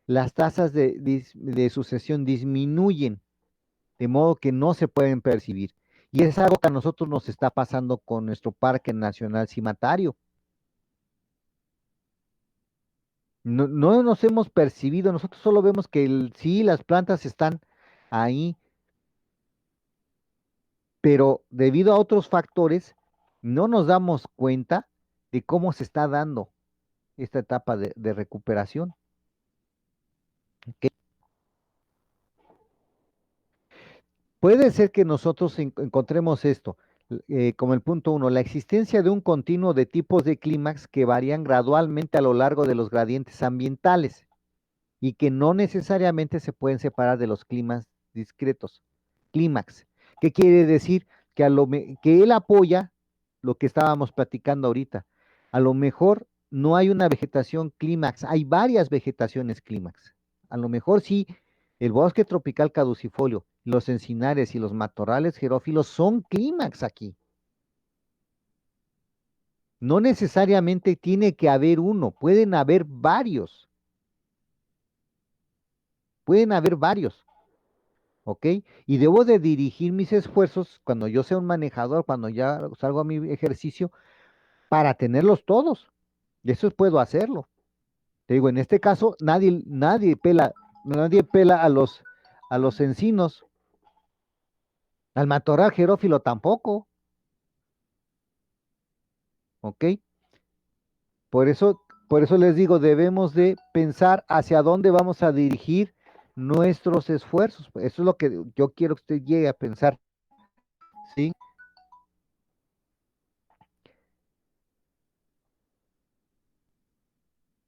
las tasas de sucesión disminuyen, de modo que no se pueden percibir. Y es algo que a nosotros nos está pasando con nuestro Parque Nacional Cimatario. No, no nos hemos percibido, nosotros solo vemos que sí, las plantas están ahí, pero debido a otros factores, no nos damos cuenta de cómo se está dando esta etapa de recuperación. ¿Ok? Puede ser que nosotros encontremos esto, como el punto 1, la existencia de un continuo de tipos de clímax que varían gradualmente a lo largo de los gradientes ambientales y que no necesariamente se pueden separar de los climas discretos. Clímax. ¿Qué quiere decir? Que él apoya lo que estábamos platicando ahorita. A lo mejor no hay una vegetación clímax, hay varias vegetaciones clímax. A lo mejor sí, el bosque tropical caducifolio, los encinares y los matorrales xerófilos son clímax aquí. No necesariamente tiene que haber uno, pueden haber varios. Pueden haber varios. ¿Ok? Y debo de dirigir mis esfuerzos cuando yo sea un manejador, cuando ya salgo a mi ejercicio, para tenerlos todos. Y eso puedo hacerlo. Te digo, en este caso, nadie pela a los encinos, al matorral xerófilo tampoco, ¿ok? Por eso les digo, debemos de pensar hacia dónde vamos a dirigir nuestros esfuerzos. Eso es lo que yo quiero que usted llegue a pensar, ¿sí?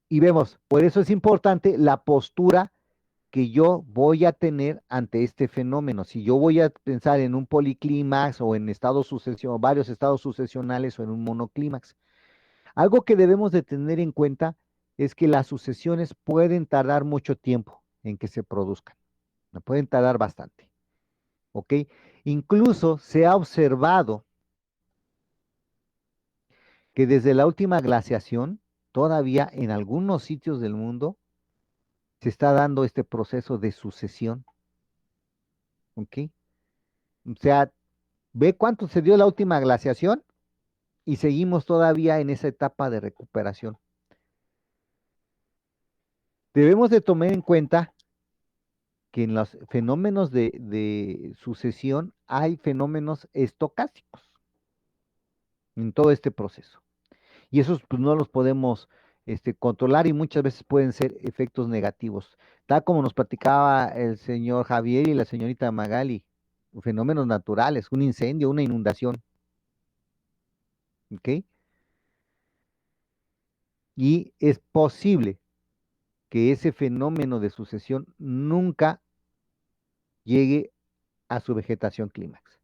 Y vemos, por eso es importante la postura que yo voy a tener ante este fenómeno. Si yo voy a pensar en un policlímax o en varios estados sucesionales o en un monoclímax. Algo que debemos de tener en cuenta es que las sucesiones pueden tardar mucho tiempo en que se produzcan. Pueden tardar bastante. ¿Ok? Incluso se ha observado que desde la última glaciación, todavía en algunos sitios del mundo, se está dando este proceso de sucesión. ¿Ok? O sea, ve cuánto se dio la última glaciación y seguimos todavía en esa etapa de recuperación. Debemos de tomar en cuenta que en los fenómenos de sucesión hay fenómenos estocásticos en todo este proceso. Y esos pues, no los podemos controlar y muchas veces pueden ser efectos negativos. Tal como nos platicaba el señor Javier y la señorita Magali, fenómenos naturales, un incendio, una inundación. ¿Ok? Y es posible que ese fenómeno de sucesión nunca llegue a su vegetación clímax.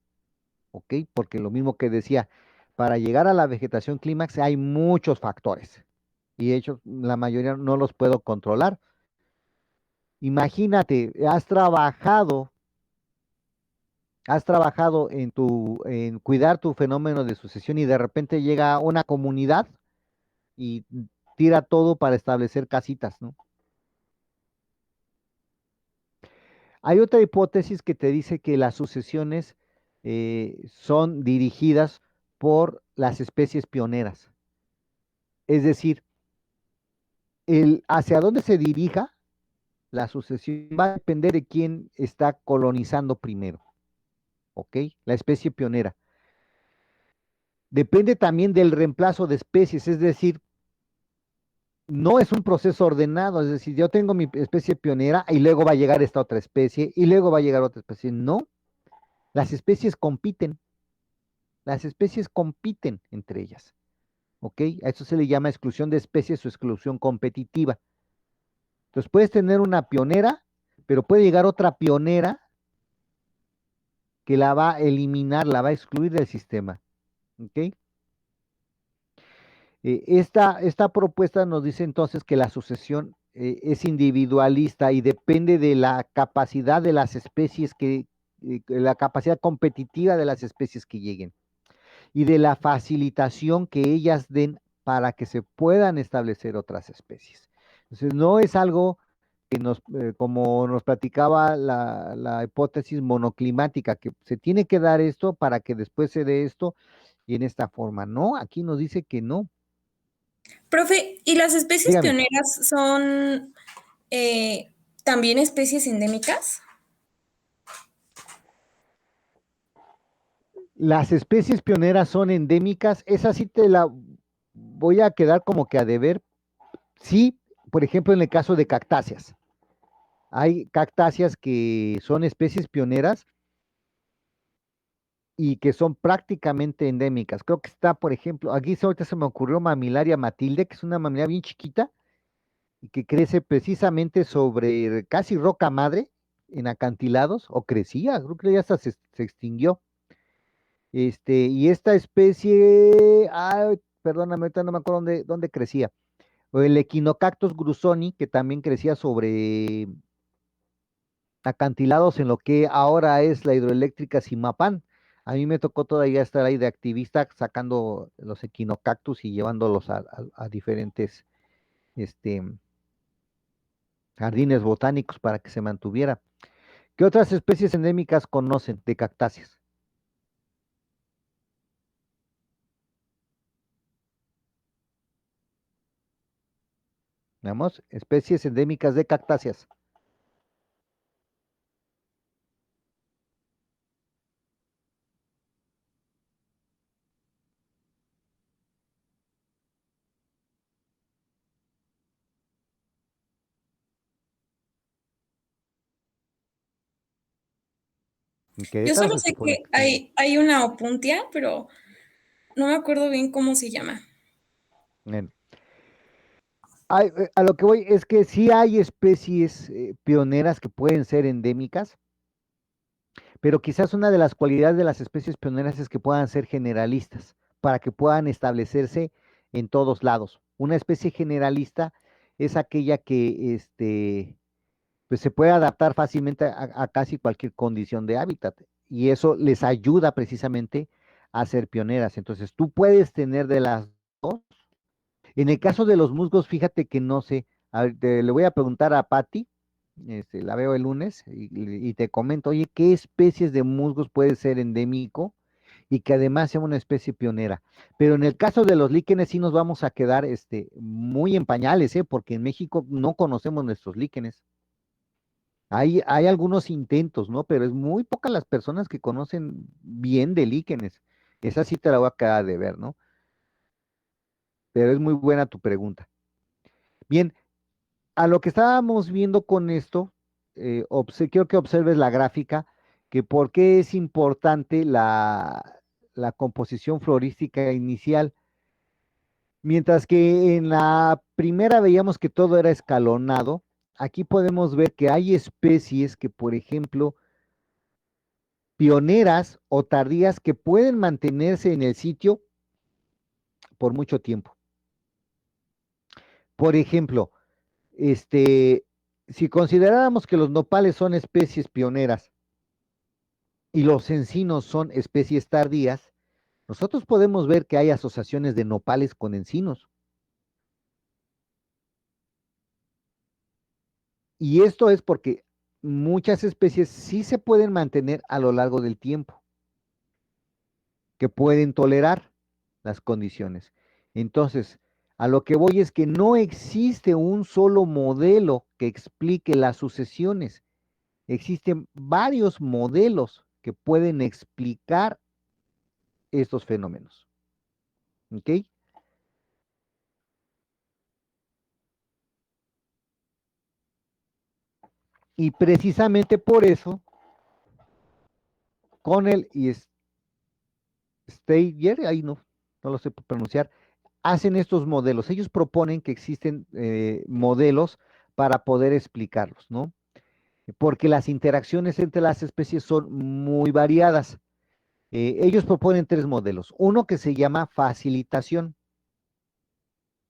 ¿Ok? Porque lo mismo que decía, para llegar a la vegetación clímax hay muchos factores y de hecho la mayoría no los puedo controlar. Imagínate, has trabajado en cuidar tu fenómeno de sucesión y de repente llega una comunidad y tira todo para establecer casitas, ¿no? Hay otra hipótesis que te dice que las sucesiones son dirigidas por las especies pioneras. Es decir, hacia dónde se dirija la sucesión va a depender de quién está colonizando primero, ¿ok? La especie pionera. Depende también del reemplazo de especies, es decir, no es un proceso ordenado, es decir, yo tengo mi especie pionera y luego va a llegar esta otra especie y luego va a llegar otra especie. No, las especies compiten. Las especies compiten entre ellas, ¿ok? A eso se le llama exclusión de especies o exclusión competitiva. Entonces puedes tener una pionera, pero puede llegar otra pionera que la va a eliminar, la va a excluir del sistema, ¿ok? Esta propuesta nos dice entonces que la sucesión es individualista y depende de la capacidad de las especies la capacidad competitiva de las especies que lleguen y de la facilitación que ellas den para que se puedan establecer otras especies. Entonces, no es algo que como nos platicaba la hipótesis monoclimática, que se tiene que dar esto para que después se dé esto y en esta forma. No, aquí nos dice que no. Profe, ¿y las especies Dígame. pioneras son también especies endémicas? Las especies pioneras son endémicas, esa sí te la voy a quedar como que a deber. Sí, por ejemplo, en el caso de cactáceas. Hay cactáceas que son especies pioneras y que son prácticamente endémicas. Creo que está, por ejemplo, aquí ahorita se me ocurrió Mamilaria matilde, que es una mamilaria bien chiquita y que crece precisamente sobre casi roca madre en acantilados, o crecía, creo que ya hasta se extinguió. Y esta especie, perdóname, ahorita no me acuerdo dónde crecía. O el Echinocactus grusoni, que también crecía sobre acantilados en lo que ahora es la hidroeléctrica Zimapán. A mí me tocó todavía estar ahí de activista sacando los equinocactus y llevándolos a diferentes este, jardines botánicos para que se mantuviera. ¿Qué otras especies endémicas conocen de cactáceas? Veamos, especies endémicas de cactáceas. ¿En Yo solo Querétaro se sé supone que que sí? hay una opuntia, pero no me acuerdo bien cómo se llama. Bueno, a lo que voy es que sí hay especies pioneras que pueden ser endémicas, pero quizás una de las cualidades de las especies pioneras es que puedan ser generalistas, para que puedan establecerse en todos lados. Una especie generalista es aquella que pues se puede adaptar fácilmente a casi cualquier condición de hábitat, y eso les ayuda precisamente a ser pioneras. Entonces, tú puedes tener de las dos. En el caso de los musgos, fíjate que no sé. A ver, le voy a preguntar a Patti, la veo el lunes, y te comento, oye, ¿qué especies de musgos puede ser endémico y que además sea una especie pionera? Pero en el caso de los líquenes sí nos vamos a quedar muy en pañales, porque en México no conocemos nuestros líquenes. Hay algunos intentos, ¿no? Pero es muy pocas las personas que conocen bien de líquenes. Esa sí te la voy a quedar de ver, ¿no? Pero es muy buena tu pregunta. Bien, a lo que estábamos viendo con esto, quiero que observes la gráfica, que por qué es importante la composición florística inicial. Mientras que en la primera veíamos que todo era escalonado, aquí podemos ver que hay especies que, por ejemplo, pioneras o tardías que pueden mantenerse en el sitio por mucho tiempo. Por ejemplo, si consideráramos que los nopales son especies pioneras y los encinos son especies tardías, nosotros podemos ver que hay asociaciones de nopales con encinos. Y esto es porque muchas especies sí se pueden mantener a lo largo del tiempo, que pueden tolerar las condiciones. Entonces, a lo que voy es que no existe un solo modelo que explique las sucesiones. Existen varios modelos que pueden explicar estos fenómenos. ¿Ok? Y precisamente por eso, Connell y Steyer, ahí no lo sé pronunciar, hacen estos modelos. Ellos proponen que existen modelos para poder explicarlos, ¿no? Porque las interacciones entre las especies son muy variadas. Ellos proponen tres modelos. Uno que se llama facilitación,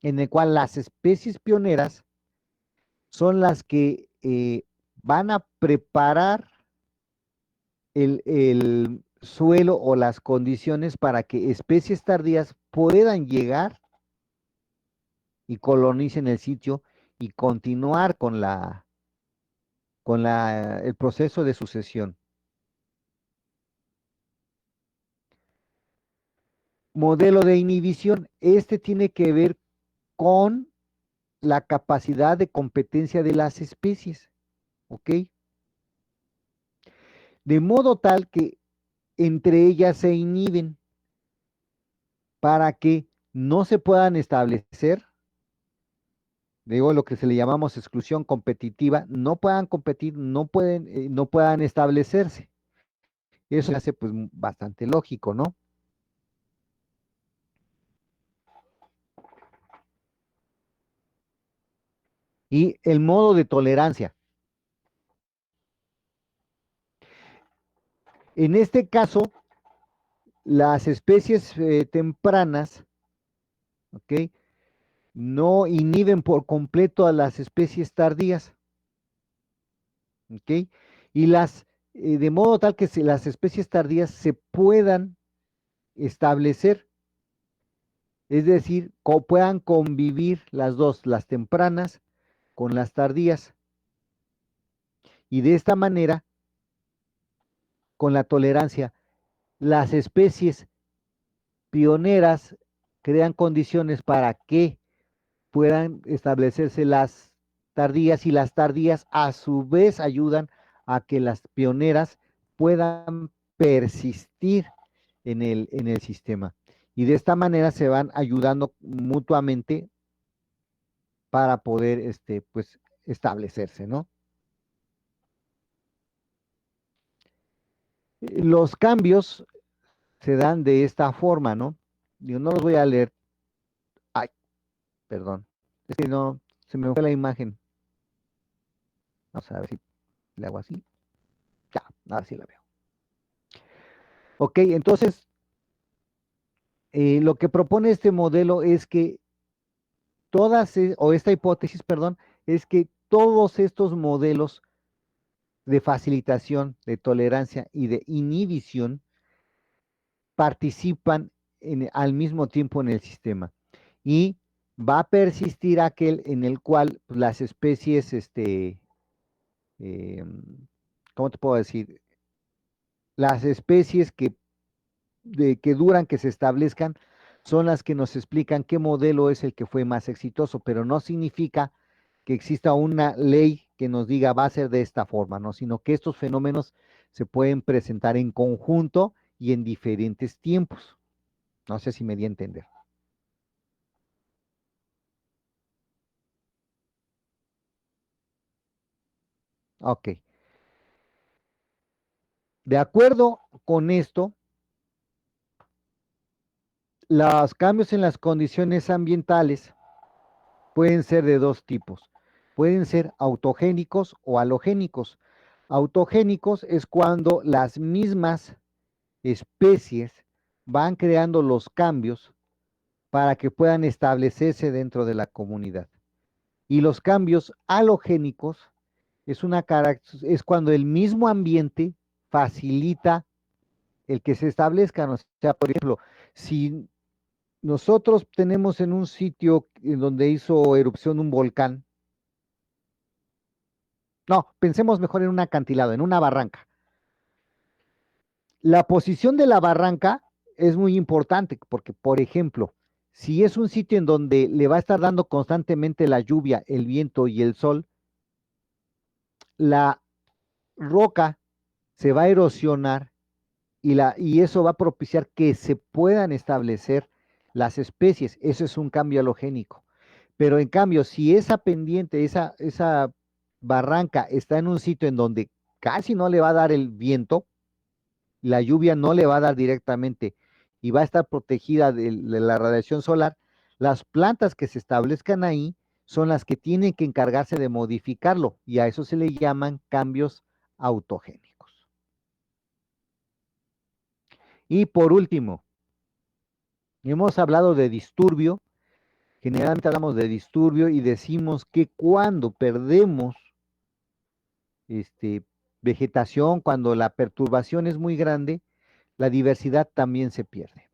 en el cual las especies pioneras son las que van a preparar el suelo o las condiciones para que especies tardías puedan llegar y colonicen el sitio y continuar con el proceso de sucesión. Modelo de inhibición, este tiene que ver con la capacidad de competencia de las especies, ¿ok? De modo tal que entre ellas se inhiben para que no se puedan establecer, digo lo que se le llamamos exclusión competitiva, no puedan competir, no puedan establecerse. Eso se hace pues bastante lógico, ¿no? Y el modo de tolerancia. En este caso, las especies tempranas, ¿ok? No inhiben por completo a las especies tardías, ¿ok? Y de modo tal que las especies tardías se puedan establecer, es decir, puedan convivir las dos, las tempranas con las tardías. Y de esta manera, con la tolerancia, las especies pioneras crean condiciones para que puedan establecerse las tardías y las tardías a su vez ayudan a que las pioneras puedan persistir en el sistema. Y de esta manera se van ayudando mutuamente para poder pues, establecerse, ¿no? Los cambios se dan de esta forma, ¿no? Yo no los voy a leer. Ay, perdón. Es que no, se me fue la imagen. Vamos a ver si le hago así. Ya, ahora sí la veo. Ok, entonces, lo que propone este modelo es que o esta hipótesis, perdón, es que todos estos modelos de facilitación, de tolerancia y de inhibición participan al mismo tiempo en el sistema. Y va a persistir aquel en el cual pues, las especies, eh, ¿cómo te puedo decir? Las especies que duran, que se establezcan, son las que nos explican qué modelo es el que fue más exitoso, pero no significa que exista una ley que nos diga va a ser de esta forma, ¿no? Sino que estos fenómenos se pueden presentar en conjunto y en diferentes tiempos. No sé si me di a entender. Ok. De acuerdo con esto, los cambios en las condiciones ambientales pueden ser de dos tipos. Pueden ser autogénicos o halogénicos. Autogénicos es cuando las mismas especies van creando los cambios para que puedan establecerse dentro de la comunidad. Y los cambios halogénicos es cuando el mismo ambiente facilita el que se establezcan. O sea, por ejemplo, si nosotros tenemos en un sitio en donde hizo erupción un volcán, no, pensemos mejor en un acantilado, en una barranca. La posición de la barranca es muy importante porque, por ejemplo, si es un sitio en donde le va a estar dando constantemente la lluvia, el viento y el sol, la roca se va a erosionar y eso va a propiciar que se puedan establecer las especies. Eso es un cambio halogénico. Pero en cambio, si esa pendiente, esa barranca está en un sitio en donde casi no le va a dar el viento, la lluvia no le va a dar directamente y va a estar protegida de la radiación solar, las plantas que se establezcan ahí son las que tienen que encargarse de modificarlo y a eso se le llaman cambios autogénicos. Y por último, hemos hablado de disturbio. Generalmente hablamos de disturbio y decimos que cuando perdemos vegetación, cuando la perturbación es muy grande, la diversidad también se pierde.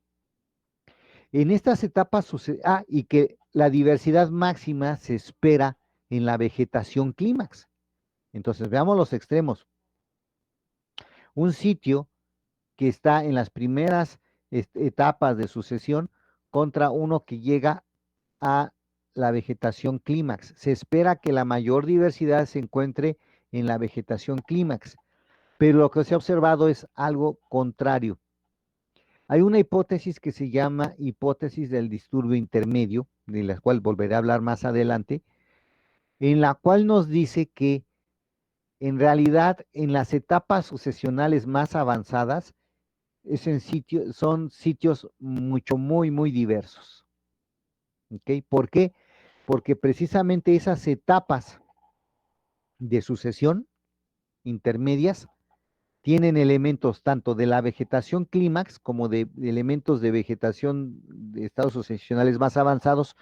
En estas etapas sucede, y que la diversidad máxima se espera en la vegetación clímax. Entonces, veamos los extremos. Un sitio que está en las primeras etapas de sucesión contra uno que llega a la vegetación clímax. Se espera que la mayor diversidad se encuentre en la vegetación clímax, pero lo que se ha observado es algo contrario. Hay una hipótesis que se llama hipótesis del disturbio intermedio, de la cual volveré a hablar más adelante, en la cual nos dice que en realidad en las etapas sucesionales más avanzadas son sitios muy diversos. ¿Ok? ¿Por qué? Porque precisamente esas etapas de sucesión intermedias tienen elementos tanto de la vegetación clímax como de elementos de vegetación de estados sucesionales más avanzados,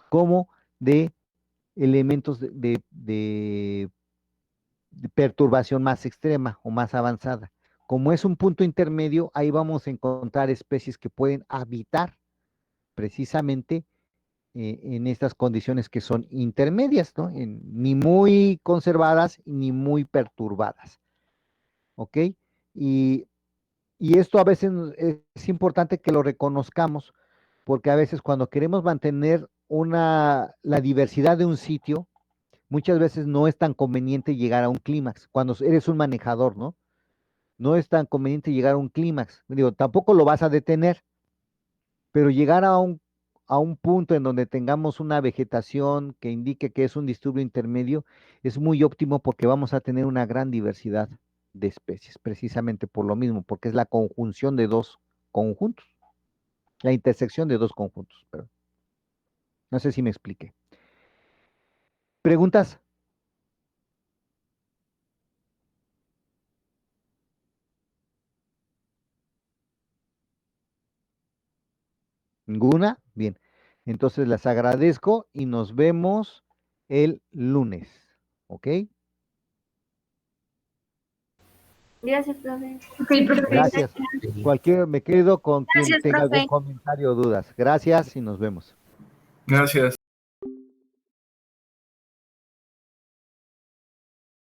como de elementos de perturbación más extrema o más avanzada. Como es un punto intermedio, ahí vamos a encontrar especies que pueden habitar precisamente en estas condiciones que son intermedias, ¿no? Ni muy conservadas ni muy perturbadas. ¿Ok? Y, y esto a veces es importante que lo reconozcamos, porque a veces cuando queremos mantener la diversidad de un sitio, muchas veces no es tan conveniente llegar a un clímax, cuando eres un manejador, ¿no? No es tan conveniente llegar a un clímax. Digo, tampoco lo vas a detener, pero llegar a un punto en donde tengamos una vegetación que indique que es un disturbio intermedio es muy óptimo porque vamos a tener una gran diversidad de especies, precisamente por lo mismo, porque es la conjunción de dos conjuntos, la intersección de dos conjuntos. Pero no sé si me expliqué. ¿Preguntas? ¿Ninguna? Bien. Entonces las agradezco y nos vemos el lunes. ¿Ok? Gracias, profe. Ok, profe. Gracias. Me quedo con quien Gracias, tenga algún profe. comentario o dudas. Gracias y nos vemos. Gracias.